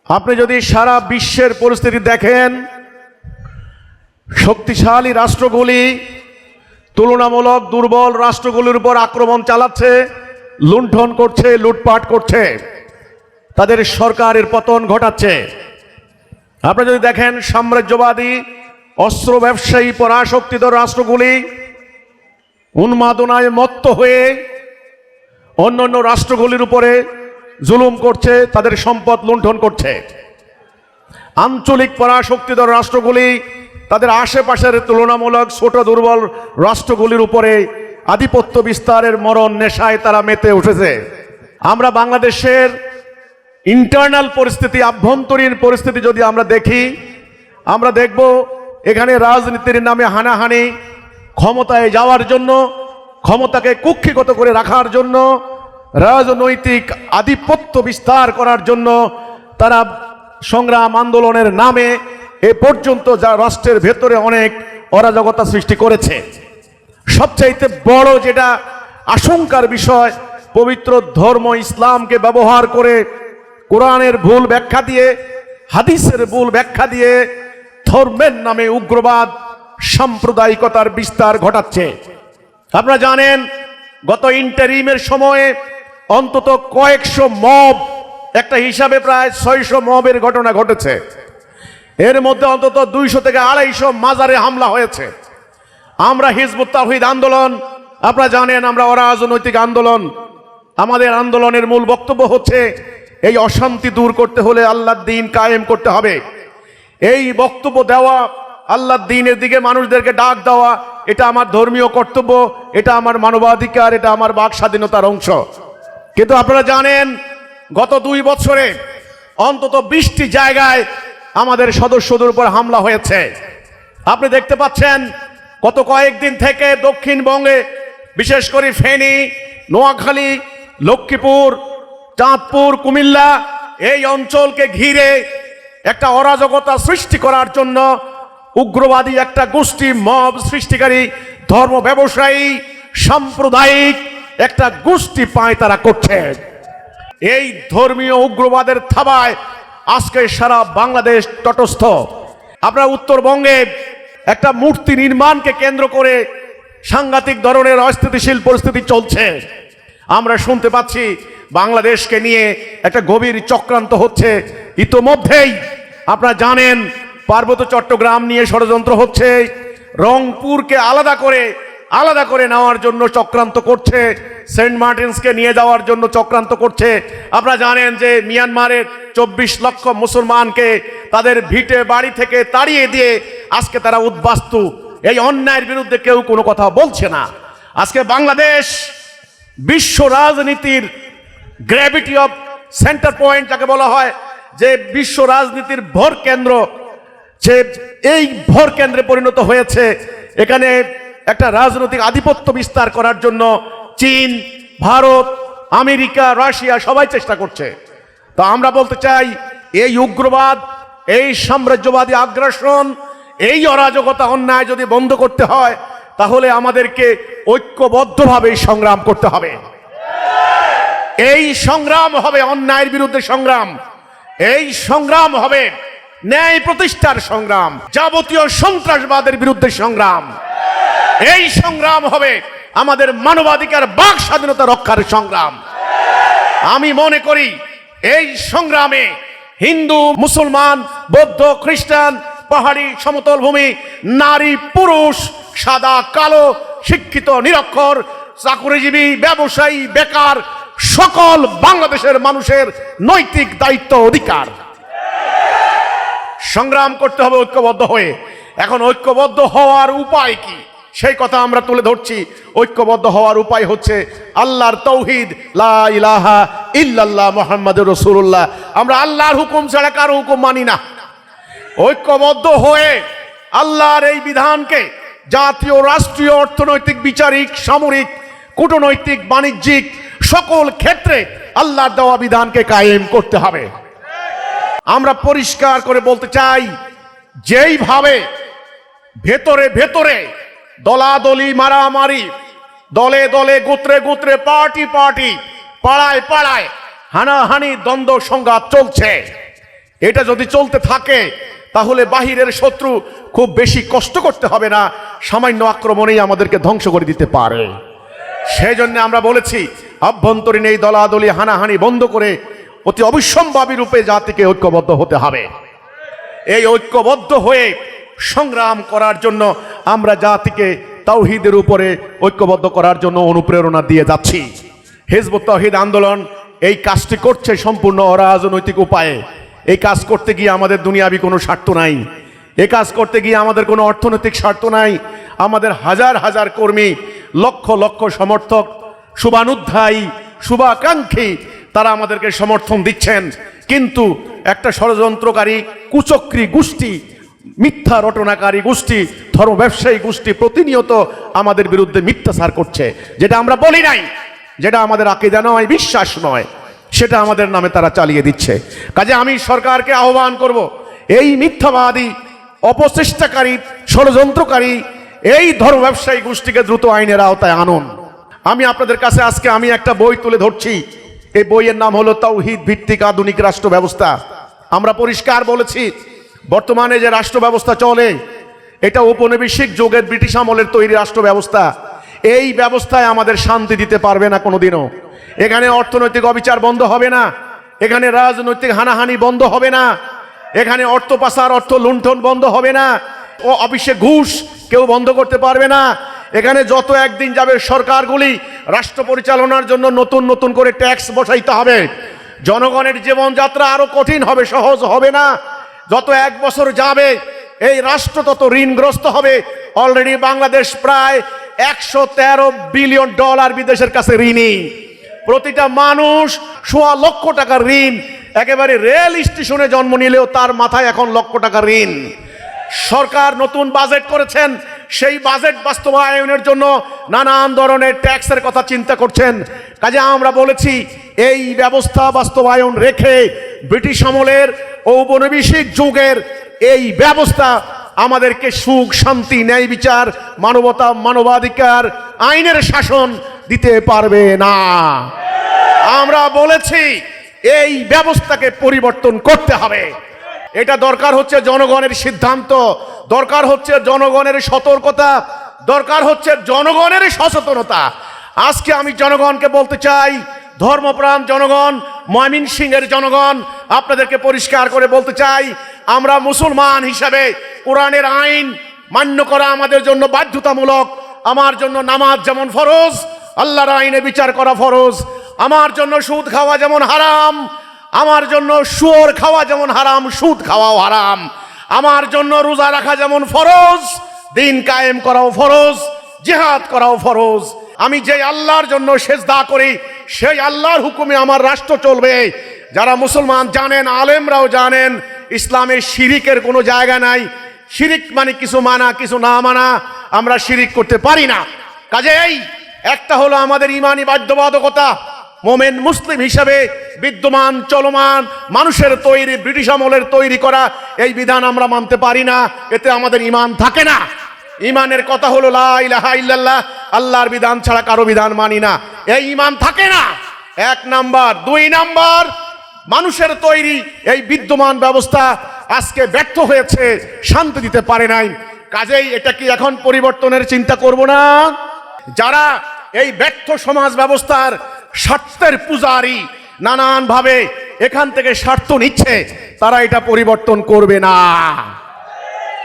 আপনি যদি সারা বিশ্বের পরিস্থিতি দেখেন, শক্তিশালী রাষ্ট্রগুলি তুলনামূলক দুর্বল রাষ্ট্রগুলির উপর আক্রমণ চালাচ্ছে, লুণ্ঠন করছে, লুটপাট করছে, তাদের সরকারের পতন ঘটাচ্ছে। আপনি যদি দেখেন সাম্রাজ্যবাদী অস্ত্র ব্যবসায়ী পরাশক্তিধর রাষ্ট্রগুলি উন্মাদনায় মত্ত হয়ে অন্যান্য রাষ্ট্রগুলির উপরে জুলুম করছে, তাদের সম্পদ লুণ্ঠন করছে। আঞ্চলিক পরাশক্তিধর রাষ্ট্রগুলি তাদের আশেপাশের তুলনামূলক ছোট দুর্বল রাষ্ট্রগুলির উপরে আধিপত্য বিস্তারের মরণ নেশায় তারা মেতে উঠেছে। আমরা বাংলাদেশের ইন্টারনাল পরিস্থিতি, আভ্যন্তরীণ পরিস্থিতি যদি আমরা দেখি, আমরা দেখব এখানে রাজনীতির নামে হানাহানি, ক্ষমতায় যাওয়ার জন্য, ক্ষমতাকে কুক্ষিগত করে রাখার জন্য, রাজনৈতিক আধিপত্য বিস্তার করার জন্য তারা সংগ্রাম আন্দোলনের নামে এ পর্যন্ত যা রাষ্ট্রের ভেতরে অনেক অরাজকতা সৃষ্টি করেছে। সবচাইতে বড় যেটা আশঙ্কার বিষয়, পবিত্র ধর্ম ইসলামকে ব্যবহার করে কোরআনের ভুল ব্যাখ্যা দিয়ে, হাদিসের ভুল ব্যাখ্যা দিয়ে ধর্মের নামে উগ্রবাদ, সাম্প্রদায়িকতার বিস্তার ঘটাচ্ছে। আপনারা জানেন গত ইন্টারিমের সময়ে অন্তত কয়েকশো মব, একটা হিসাবে প্রায় 600 মবের ঘটনা ঘটেছে। এর মধ্যে অন্তত 200 থেকে 250 মাজারে হামলা হয়েছে। আমরা হিজবুত তাওহীদ আন্দোলন, আপনারা জানেন আমরা অরাজনৈতিক আন্দোলন। আমাদের আন্দোলনের মূল বক্তব্য হচ্ছে এই অশান্তি দূর করতে হলে আল্লাহর দ্বীন কায়েম করতে হবে। এই বক্তব্য দেওয়া, আল্লাহর দ্বীনের দিকে মানুষদেরকে ডাক দেওয়া, এটা আমার ধর্মীয় কর্তব্য, এটা আমার মানবাধিকার, এটা আমার বাক স্বাধীনতার অংশ। কিন্তু আপনারা জানেন গত 2 বছরে অন্তত 20টি জায়গায় আমাদের সদস্যদের উপর হামলা হয়েছে। আপনি দেখতে পাচ্ছেন গত কয়েকদিন থেকে দক্ষিণবঙ্গে, বিশেষ করে ফেনী, নোয়াখালী, লক্ষ্মীপুর, চাঁদপুর, কুমিল্লা, এই অঞ্চলকে ঘিরে একটা অরাজকতা সৃষ্টি করার জন্য উগ্রবাদী একটা গোষ্ঠী, মব সৃষ্টিকারী, ধর্ম ব্যবসায়ী, সাম্প্রদায়িক একটা গোষ্ঠী পায়তারা করছে। এই ধর্মীয় উগ্রবাদের থাবায় আজকে সারা বাংলাদেশ তটস্থ। আপনার উত্তরবঙ্গে একটা মূর্তি নির্মাণকে কেন্দ্র করে সাংঘাতিক ধরনের অস্থিতিশীল পরিস্থিতি চলছে। আমরা শুনতে পাচ্ছি বাংলাদেশকে নিয়ে একটা গভীর চক্রান্ত হচ্ছে। ইতোমধ্যেই আপনারা জানেন পার্বত্য চট্টগ্রাম নিয়ে ষড়যন্ত্র হচ্ছে, রংপুরকে আলাদা করে নেওয়ার জন্য চক্রান্ত করছে, সেন্ট মার্টিনসকে নিয়ে যাওয়ার জন্য চক্রান্ত করছে। আপনারা জানেন যে মিয়ানমারের 24 লক্ষ মুসলমানকে তাদের ভিটে বাড়ি থেকে তাড়িয়ে দিয়ে আজকে তারা উদ্বাস্তু। এই অন্যায়ের বিরুদ্ধে কেউ কোনো কথা বলছে না। আজকে বাংলাদেশ বিশ্ব রাজনীতির গ্র্যাভিটি অফ সেন্টার পয়েন্ট যাকে বলা হয়, যে বিশ্ব রাজনীতির ভর কেন্দ্র, যে এই ভর কেন্দ্রে পরিণত হয়েছে। এখানে একটা রাজনৈতিক আধিপত্য বিস্তার করার জন্য চীন, ভারত, আমেরিকা, রাশিয়া সবাই চেষ্টা করছে। তো আমরা বলতে চাই, এই উগ্রবাদ, এই সাম্রাজ্যবাদী আগ্রাসন, এই অরাজকতা, অন্যায় যদি বন্ধ করতে হয় তাহলে আমাদেরকে ঐক্যবদ্ধভাবে সংগ্রাম করতে হবে। এই সংগ্রাম হবে অন্যায়ের বিরুদ্ধে সংগ্রাম, এই সংগ্রাম হবে ন্যায় প্রতিষ্ঠার সংগ্রাম, যাবতীয় সন্ত্রাসবাদের বিরুদ্ধে সংগ্রাম, এই সংগ্রাম হবে আমাদের মানবাধিকার, বাক স্বাধীনতা রক্ষার সংগ্রাম। আমি মনে করি এই সংগ্রামে হিন্দু, মুসলমান, বৌদ্ধ, খ্রিস্টান, পাহাড়ি, সমতল ভূমি, নারী, পুরুষ, সাদা, কালো, শিক্ষিত, নিরক্ষর, চাকুরিজীবী, ব্যবসায়ী, বেকার, সকল বাংলাদেশের মানুষের নৈতিক দায়িত্ব, অধিকার। সংগ্রাম করতে হবে ঐক্যবদ্ধ হয়ে। এখন ঐক্যবদ্ধ হওয়ার উপায় কি সেই কথা আমরা তুলে ধরছি। ঐক্যবদ্ধ হওয়ার উপায় হচ্ছে আল্লাহর তৌহিদ, লা ইলাহা ইল্লাল্লাহ মুহাম্মাদুর রাসূলুল্লাহ। আমরা আল্লাহর হুকুম ছাড়া কারো হুকুম মানি না। ঐক্যবদ্ধ হয়ে আল্লাহর এই বিধানকে জাতীয়, রাষ্ট্রীয়, অর্থনৈতিক, বিচারিক, সামরিক, কূটনৈতিক, বাণিজ্যিক সকল ক্ষেত্রে আল্লাহর দেওয়া বিধানকে কায়েম করতে হবে। আমরা পরিষ্কার করে বলতে চাই, যেইভাবে ভেতরে ভেতরে দলাদলি, মারামারি, দলে দলে, গোত্রে গোত্রে, পার্টি পার্টি, পাড়ায় পাড়ায় হানাহানি, দ্বন্দ্ব সংঘাত চলছে, এটা যদি চলতে থাকে তাহলে বাহিরের শত্রু খুব বেশি কষ্ট করতে হবে না, সামান্য আক্রমণেই আমাদেরকে ধ্বংস করে দিতে পারে। সেই জন্য আমরা বলেছি আভ্যন্তরীণ এই দলাদলি হানাহানি বন্ধ করে অতি অবিসম্ভাবী রূপে জাতিকে ঐক্যবদ্ধ হতে হবে। এই ঐক্যবদ্ধ হয়ে সংগ্রাম করার জন্য আমরা জাতিকে তাওহীদের উপরে ঐক্যবদ্ধ করার জন্য অনুপ্রেরণা দিয়ে যাচ্ছি। হিজবুত তাওহীদ আন্দোলন এই কাজটি করছে সম্পূর্ণ অরাজনৈতিক উপায়ে। এই কাজ করতে গিয়ে আমাদের দুনিয়াবি কোনো স্বার্থ নাই, এই কাজ করতে গিয়ে আমাদের কোনো অর্থনৈতিক স্বার্থ নাই। আমাদের হাজার হাজার কর্মী, লক্ষ লক্ষ সমর্থক, শুভানুধ্যায়ী, শুভাকাঙ্ক্ষী, তারা আমাদেরকে সমর্থন দিচ্ছেন। কিন্তু একটা ষড়যন্ত্রকারী কুচক্রী গোষ্ঠী, মিথ্যা রটনাকারী গোষ্ঠী, ধর্ম ব্যবসায়ী গোষ্ঠী প্রতিনিয়ত আমাদের বিরুদ্ধে মিথ্যাচার করছে। যেটা আমরা বলি নাই, যেটা আমাদের আকীদা নয়, বিশ্বাস নয়, সেটা আমাদের নামে তারা চালিয়ে দিচ্ছে। কাজে আমি সরকারকে আহ্বান করব, এই মিথ্যাবাদী, অপচেষ্টাকারী, ষড়যন্ত্রকারী এই ধর্ম ব্যবসায়ী গোষ্ঠীকে দ্রুত আইনের আওতায় আনুন। আমি আপনাদের কাছে আজকে একটা বই তুলে ধরছি। এই বইয়ের নাম হলো তাওহীদ ভিত্তিক আধুনিক রাষ্ট্র ব্যবস্থা। আমরা পরিষ্কার বলেছি, বর্তমানে যে রাষ্ট্র ব্যবস্থা চলে এটা ঔপনিবেশিক যুগের ব্রিটিশ আমলের তৈরি রাষ্ট্র ব্যবস্থা। এই ব্যবস্থায় আমাদের শান্তি দিতে পারবে না কোনোদিনও। এখানে অর্থনৈতিক অবিচার বন্ধ হবে না, এখানে রাজনৈতিক হানাহানি বন্ধ হবে না, এখানে অর্থ পাচার, অর্থ লুণ্ঠন বন্ধ হবে না, ও অফিসে ঘুষ কেউ বন্ধ করতে পারবে না। এখানে যত একদিন যাবে সরকারগুলি রাষ্ট্র পরিচালনার জন্য নতুন নতুন করে ট্যাক্স বসাইতে হবে। জনগণের জীবনযাত্রা আরো কঠিন হবে, সহজ হবে না। যত এক বছর যাবে এই রাষ্ট্র তত ঋণগ্রস্ত হবে। অলরেডি বাংলাদেশ প্রায় $113 বিলিয়ন বিদেশের কাছে ঋণী। প্রতিটা মানুষ সোয়া লক্ষ টাকার ঋণ। একেবারে রেল স্টেশনে জন্ম নিলেও তার মাথায় এখন লক্ষ টাকা ঋণ। সরকার নতুন বাজেট করেছেন, সেই বাজেট বাস্তবায়নের জন্য নানান ধরনের ট্যাক্সের কথা চিন্তা করছেন। কাজে আমরা বলেছি এই ব্যবস্থা বাস্তবায়ন রেখে ব্রিটিশ আমলের ঔপনিবেশিক যুগের এই ব্যবস্থা আমাদেরকে সুখ, শান্তি, ন্যায় বিচার, মানবতা, মানবাধিকার, আইনের শাসন দিতে পারবে না। আমরা বলেছি এই ব্যবস্থাকে পরিবর্তন করতে হবে। এটা দরকার হচ্ছে জনগণের সিদ্ধান্ত, দরকার হচ্ছে জনগণের সতর্কতা, দরকার হচ্ছে জনগণের সচেতনতা। আজকে আমি জনগণকে বলতে চাই, ধর্মপ্রাণ জনগণ, ময়মনসিংহের জনগণ, আপনাদেরকে পরিষ্কার করে বলতে চাই, আমরা মুসলমান হিসাবে কোরআনের আইন মান্য করা আমাদের জন্য বাধ্যতামূলক। আমার জন্য নামাজ যেমন ফরজ, আল্লাহর আইনে বিচার করা ফরজ। আমার জন্য সুদ খাওয়া যেমন হারাম, আমার জন্য শুয়োর খাওয়া যেমন হারাম, সুদ খাওয়াও হারাম। আমার জন্য রোজা রাখা যেমন ফরজ, দিন কায়েম করাও ফরজ, জিহাদ করাও ফরজ। আমি যে আল্লাহর জন্য সেজদা করি সেই আল্লাহর হুকুমে আমার রাষ্ট্র চলবে। যারা মুসলমান জানেন, আলেমরাও জানেন, ইসলামে শিরিকের কোনো জায়গা নাই। শিরিক মানে কিছু মানা কিছু না মানা, আমরা শিরিক করতে পারি না। কাজেই একটা হলো আমাদের ইমানি বাধ্যবাধকতা, মোমেন মুসলিম হিসাবে বিদ্যমান চলমান মানুষের তৈরি, ব্রিটিশ আমলের তৈরি করা এই বিধান আমরা মানতে পারি না, এতে আমাদের ইমান থাকে না। ইমানের কথা হলো লা ইলাহা ইল্লাল্লাহ, আল্লাহর বিধান ছাড়া কারো বিধান মানি না, এই ইমান থাকে না। এক নাম্বার। দুই নাম্বার, মানুষের তৈরি এই বিদ্যমান ব্যবস্থা আজকে ব্যর্থ হয়েছে, শান্তি দিতে পারে নাই। কাজেই এটা কি এখন পরিবর্তনের চিন্তা করব না? যারা এই ব্যর্থ সমাজ ব্যবস্থার স্বার্থের পূজারী, নানান ভাবে এখান থেকে স্বার্থ নিচ্ছে, তারা এটা পরিবর্তন করবে না।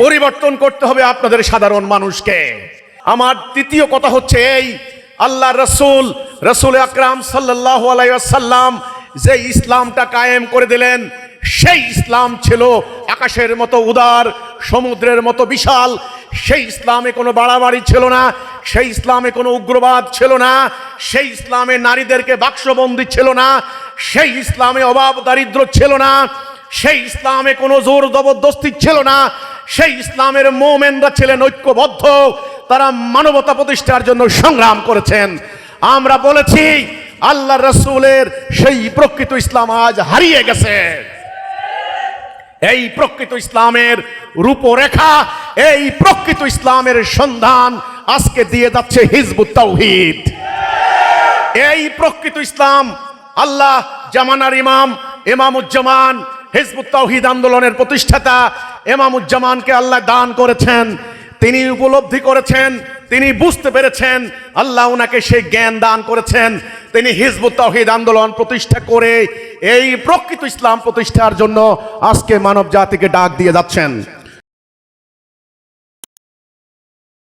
পরিবর্তন করতে হবে আপনাদের সাধারণ মানুষকে। আমার তৃতীয় কথা হচ্ছে এই, আল্লাহ রসুল আকরাম সাল্লাল্লাহু আলাইহি ওয়াসাল্লাম যে ইসলামটা কায়েম করে দিলেন, সেই ইসলাম ছিল আকাশের মতো উদার, সমুদ্রের মতো বিশাল। সেই ইসলামে কোনো বাড়াবাড়ি ছিল না, সেই ইসলামে কোনো উগ্রবাদ ছিল না, সেই ইসলামে নারীদেরকে বাক্সবন্দি ছিল না, সেই ইসলামে অভাব দারিদ্র ছিল না, সেই ইসলামে কোনো জোর জবরদস্তি ছিল না। সেই ইসলামের মোমেনরা ছিলেন ঐক্যবদ্ধ, তারা মানবতা প্রতিষ্ঠার জন্য সংগ্রাম করেছেন। আমরা বলেছি আল্লাহ রসুলের সেই প্রকৃত ইসলাম আজ হারিয়ে গেছে। এই প্রকৃত ইসলামের রূপরেখা, এই প্রকৃত ইসলামের সন্ধান আজকে দিয়ে যাচ্ছে হিজবুত তাওহীদ। এই প্রকৃত ইসলাম আল্লাহ জামানার ইমামুজ্জামান হিজবুত তাওহীদ আন্দোলনের প্রতিষ্ঠাতা এমামুজ্জামানকে আল্লাহ দান করেছেন। তিনি উপলব্ধি করেছেন, তিনি বুঝতে পেরেছেন, আল্লাহ ওনাকে সেই জ্ঞান দান করেছেন। তিনি হিজবুত তাওহীদ আন্দোলন প্রতিষ্ঠা করে এই প্রকৃত ইসলাম প্রতিষ্ঠার জন্য আজকে মানব জাতিকে ডাক দিয়ে যাচ্ছেন।